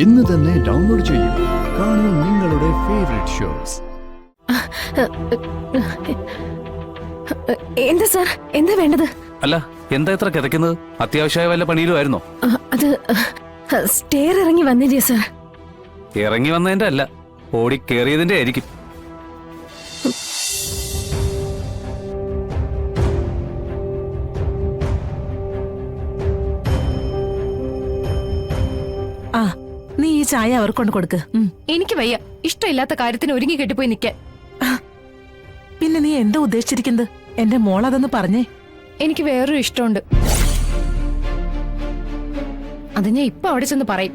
ഇന്ന് തന്നെ ഡൗൺലോഡ് ചെയ്യൂ. കാണൂ നിങ്ങളുടെ ഫേവറേറ്റ് ഷോസ്. എന്താ സാർ, എന്താ വേണ്ടത്? അല്ല, എന്താ ഇത്ര കിതയ്ക്കുന്നത്? അത്യാവശ്യമായ വല്ല പണിയിലുമായിരുന്നോ? അത് സ്റ്റെയർ ഇറങ്ങി വന്നില്ലേ സാർ? ഇറങ്ങി വന്നതിന്റെ അല്ല, ഓടി കേറിയതിന്റെ ആയിരിക്കും. ആ, നീ ഈ ചായ അവർക്ക് കൊണ്ട് കൊടുക്ക്. എനിക്ക് വയ്യ, ഇഷ്ടമില്ലാത്ത കാര്യത്തിന് ഒരുങ്ങി കെട്ടിപ്പോയി നിൽക്കാൻ. പിന്നെ നീ എന്താ ഉദ്ദേശിച്ചിരിക്കുന്നത്? എന്റെ മോൾ അതൊന്ന് പറഞ്ഞേ. എനിക്ക് വേറൊരു ഇഷ്ടമുണ്ട്, അത് ഞാൻ ഇപ്പൊ അവിടെ ചെന്ന് പറയും.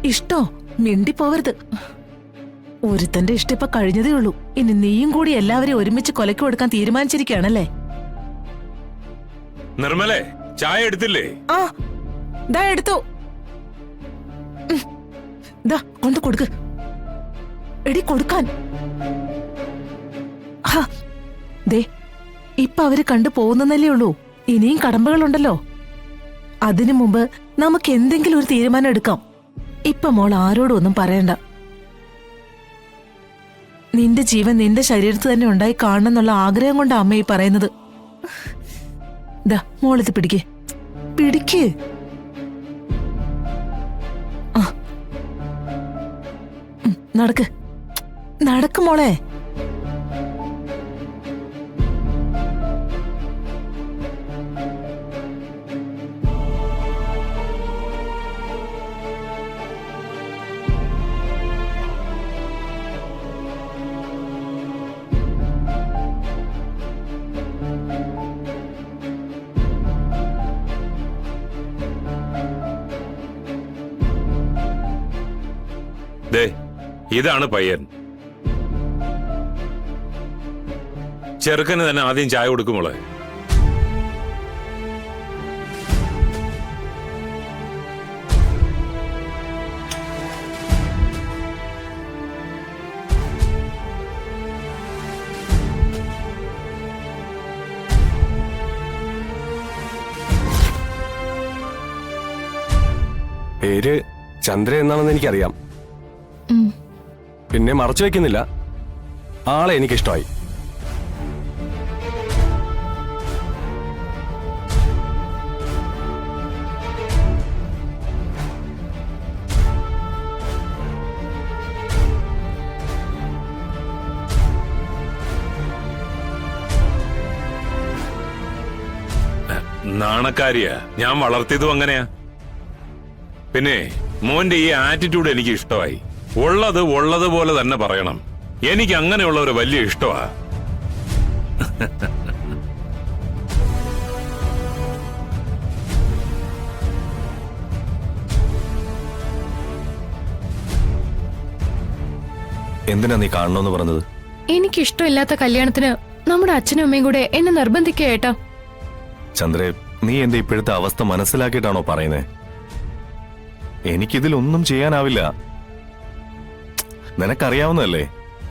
ഇഷ്ടോ? മിണ്ടിപ്പോവരുത്. ഒരുത്തന്റെ ഇഷ്ടം ഇപ്പൊ കഴിഞ്ഞതേ ഉള്ളൂ. ഇനി നീയും കൂടി എല്ലാവരെയും ഒരുമിച്ച് കൊലക്ക് കൊടുക്കാൻ തീരുമാനിച്ചിരിക്കുകയാണല്ലേ? നിർമ്മലേ, ചായ എടുത്തില്ലേ? ആ, ദാ എടുത്തു. ദാ കൊണ്ട് കൊടുക്ക്. എടി കൊടുക്കാൻ. ദേ, ഇപ്പൊ അവര് കണ്ടു പോകുന്നല്ലേ ഉള്ളൂ. ഇനിയും കടമ്പകളുണ്ടല്ലോ. അതിനു മുമ്പ് നമുക്ക് എന്തെങ്കിലും ഒരു തീരുമാനം എടുക്കാം. ഇപ്പൊ മോൾ ആരോടും ഒന്നും പറയണ്ട. നിന്റെ ജീവൻ നിന്റെ ശരീരത്ത് തന്നെ ഉണ്ടായി കാണണമെന്നുള്ള ആഗ്രഹം കൊണ്ടാ അമ്മ ഈ പറയുന്നത്. ദാ മോളിത് പിടിക്കേ, പിടിക്കേ. നടക്ക്, നടക്ക് മോളെ. ദേ, ഇതാണ് പയ്യൻ. ചെറുക്കന് തന്നെ ആദ്യം ചായ കൊടുക്കുമോളെ. പേര് ചന്ദ്ര എന്നാണെന്ന് എനിക്കറിയാം. പിന്നെ മറച്ചു വെക്കുന്നില്ല, ആളെ എനിക്കിഷ്ടമായി. നാണക്കാരിയാ, ഞാൻ വളർത്തിയതും അങ്ങനെയാ. പിന്നെ മോന്റെ ഈ ആറ്റിറ്റ്യൂഡ് എനിക്ക് ഇഷ്ടമായി. ഉള്ളത് ഉള്ളതുപോലെ തന്നെ പറയണം. എനിക്ക് അങ്ങനെയുള്ളവര് വലിയ ഇഷ്ടമാ. എന്തിനാ നീ കാണണമെന്ന് പറഞ്ഞത്? എനിക്കിഷ്ടമില്ലാത്ത കല്യാണത്തിന് നമ്മുടെ അച്ഛനും അമ്മയും കൂടെ എന്നെ നിർബന്ധിക്കുക ഏട്ടാ. ചന്ദ്രേ, നീ എന്റെ ഇപ്പോഴത്തെ അവസ്ഥ മനസ്സിലാക്കിയിട്ടാണോ പറയുന്നേ? എനിക്കിതിലൊന്നും ചെയ്യാനാവില്ല. നിനക്കറിയാവുന്നതല്ലേ,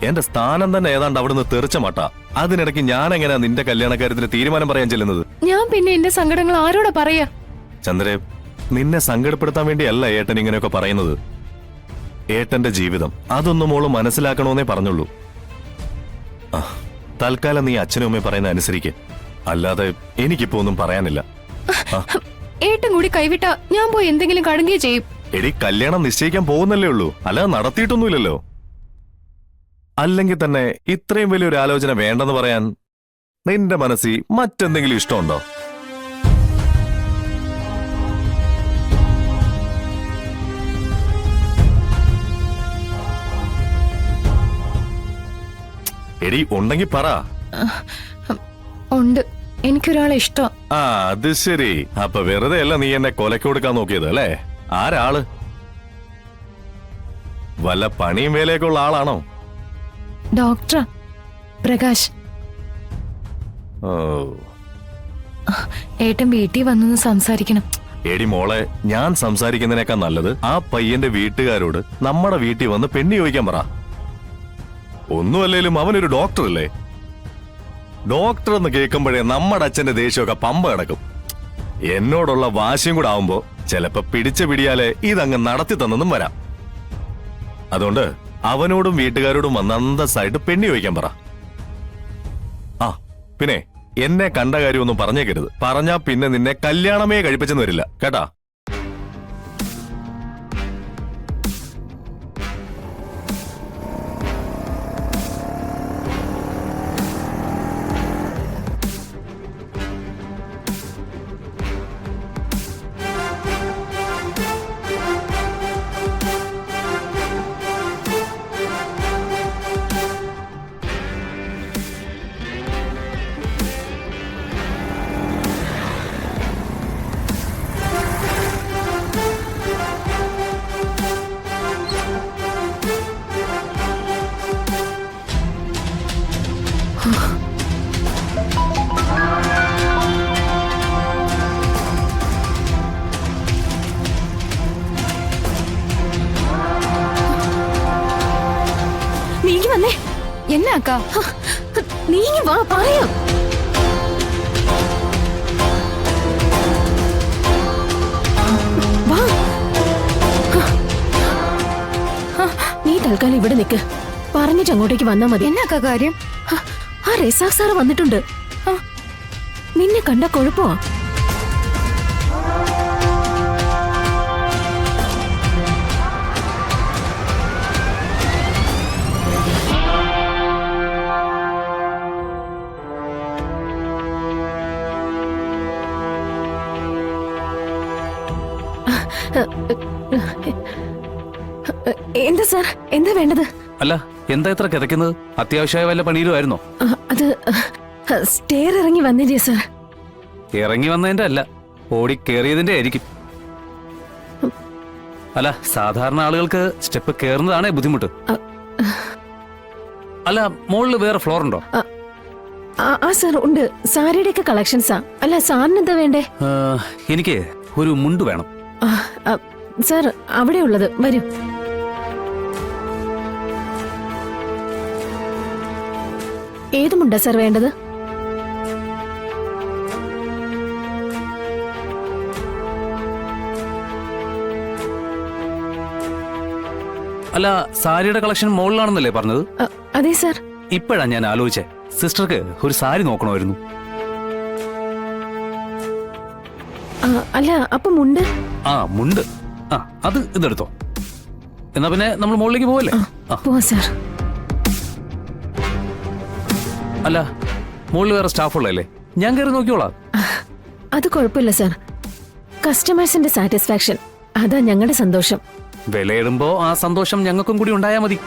എന്റെ സ്ഥാനം തന്നെ ഏതാണ്ട് അവിടുന്ന് തെറിച്ച മട്ട. അതിനിടയ്ക്ക് ഞാൻ എങ്ങനെയാ നിന്റെ കല്യാണക്കാര്യത്തിന് തീരുമാനം പറയാൻ ചെല്ലുന്നത്? ഞാൻ പിന്നെ എന്റെ സങ്കടങ്ങൾ ആരോടാ പറയാ? ചന്ദ്രേ, നിന്നെ സങ്കടപ്പെടുത്താൻ വേണ്ടിയല്ല ഏട്ടൻ ഇങ്ങനെയൊക്കെ പറയുന്നത്. ഏട്ടന്റെ ജീവിതം അതൊന്നും മോള് മനസ്സിലാക്കണമെന്നേ പറഞ്ഞുള്ളൂ. തൽക്കാലം നീ അച്ഛനും അമ്മയും പറയുന്ന അനുസരിക്ക്. അല്ലാതെ എനിക്കിപ്പോ ഒന്നും പറയാനില്ല. ഏട്ടൻ കൂടി കൈവിട്ട ഞാൻ പോയി എന്തെങ്കിലും കടുങ്ങി ചെയ്യും. എടി, കല്യാണം നിശ്ചയിക്കാൻ പോകുന്നല്ലേ ഉള്ളൂ, അല്ലാതെ നടത്തിയിട്ടൊന്നുമില്ലല്ലോ. അല്ലെങ്കിൽ തന്നെ ഇത്രയും വലിയൊരു ആലോചന വേണ്ടെന്ന് പറയാൻ നിന്റെ മനസ്സിൽ മറ്റെന്തെങ്കിലും ഇഷ്ടമുണ്ടോ? എടി, ഉണ്ടെങ്കിൽ പറ. ഉണ്ട്, എനിക്കൊരാളെ ഇഷ്ടം. ആ, അത് ശരി. അപ്പൊ വെറുതെ അല്ല നീ എന്നെ കൊലക്ക് കൊടുക്കാൻ നോക്കിയത് അല്ലേ? ആരാള്? വല്ല പണിയും വേലയൊക്കെ ഉള്ള ആളാണോ? ഡോക്ടർ പ്രകാശ്. ഓ, ഏട്ടൻ വീട്ടിൽ വന്നൊന്ന് സംസാരിക്കണം. എടി മോളെ, ഞാൻ സംസാരിക്കുന്നതിനേക്കാൾ നല്ലത് ആ പയ്യന്റെ വീട്ടുകാരോട് നമ്മുടെ വീട്ടിൽ വന്ന് പെണ്ണി ചോദിക്കാൻ പറ. ഒന്നുമല്ലേലും അവനൊരു ഡോക്ടർ അല്ലേ? ഡോക്ടർ എന്ന് കേൾക്കുമ്പോഴേ നമ്മുടെ അച്ഛന്റെ ദേഷ്യമൊക്കെ പമ്പ കിടക്കും. എന്നോടുള്ള വാശിയും കൂടെ ആവുമ്പോ ചിലപ്പോ പിടിച്ച പിടിയാലെ ഇതങ്ങ് നടത്തി തന്നെന്നും വരാം. അതുകൊണ്ട് അവനോടും വീട്ടുകാരോടും വന്ന് അന്തസ്സായിട്ട് പെണ്ണി ചോദിക്കാൻ പറ. ആ പിന്നെ എന്നെ കണ്ട കാര്യമൊന്നും പറഞ്ഞേക്കരുത്. പറഞ്ഞാ പിന്നെ നിന്നെ കല്യാണമേ കഴിപ്പിച്ചെന്ന് വരില്ല കേട്ടാ. നീങ്ങി വന്നേ. എന്നാ അക്ക? നീങ്ങി വാ, പറയാം. വാ. നീ തൽക്കാലം ഇവിടെ നിൽക്ക്. പറഞ്ഞിട്ട് അങ്ങോട്ടേക്ക് വന്നാ മതി. എന്നാ കാര്യം? ആ റസാഖ് സാറ് വന്നിട്ടുണ്ട്. നിന്നെ കണ്ട കുഴപ്പമാ. എന്താ സാർ, എന്താ വേണ്ടത്? അല്ല, എന്താ ഇത്ര കിതയ്ക്കുന്നത്? അത്യാവശ്യമായ വല്ല പണിയിലുമായിരുന്നോ? അത് സ്റ്റെയർ ഇറങ്ങി വന്നില്ലേ സാർ? ഇറങ്ങി വന്നതിന്റെ അല്ല, ഓടി കേറിയതിന്റെ ആയിരിക്കും. അല്ല, സാധാരണ ആളുകൾക്ക് സ്റ്റെപ്പ് കേറുന്നതാണേ ബുദ്ധിമുട്ട്. അല്ല, മുകളിൽ വേറെ ഫ്ലോർ ഉണ്ടോ? ആ സാർ ഉണ്ട്. സാരിയുടെ ഒക്കെ കളക്ഷൻസാ. അല്ല, സാറിന് എന്താ വേണ്ടേ? എനിക്ക് ഒരു മുണ്ട് വേണം. സാർ അവിടെ ഉള്ളത് വരൂ. ഏത് മുണ്ടാ സാർ വേണ്ടത്? അല്ല, സാരിയുടെ കളക്ഷൻ മുകളിലാണെന്നല്ലേ പറഞ്ഞത്? അതെ സാർ. ഇപ്പോഴാ ഞാൻ ആലോചിച്ചേ, സിസ്റ്റർക്ക് ഒരു സാരി നോക്കണമായിരുന്നു. അല്ല, അപ്പൊ മുണ്ട്? ആ, മുണ്ട്. ആ, അത് ഇതെടുത്തോ. എന്നാ പിന്നെ നമ്മൾ മുകളിലേക്ക് പോവല്ലേ? പോവാ സാർ. അല്ല, മുകളിൽ വേറെ സ്റ്റാഫ് ഉള്ളല്ലേ? ഞാൻ കയറി നോക്കിയോളാം. അത് കുഴപ്പമില്ല സാർ. കസ്റ്റമേഴ്സിന്റെ സാറ്റിസ്ഫാക്ഷൻ, അതാ ഞങ്ങളുടെ സന്തോഷം. വിലയിടുമ്പോ ആ സന്തോഷം ഞങ്ങൾക്കും കൂടി ഉണ്ടായാ മതി.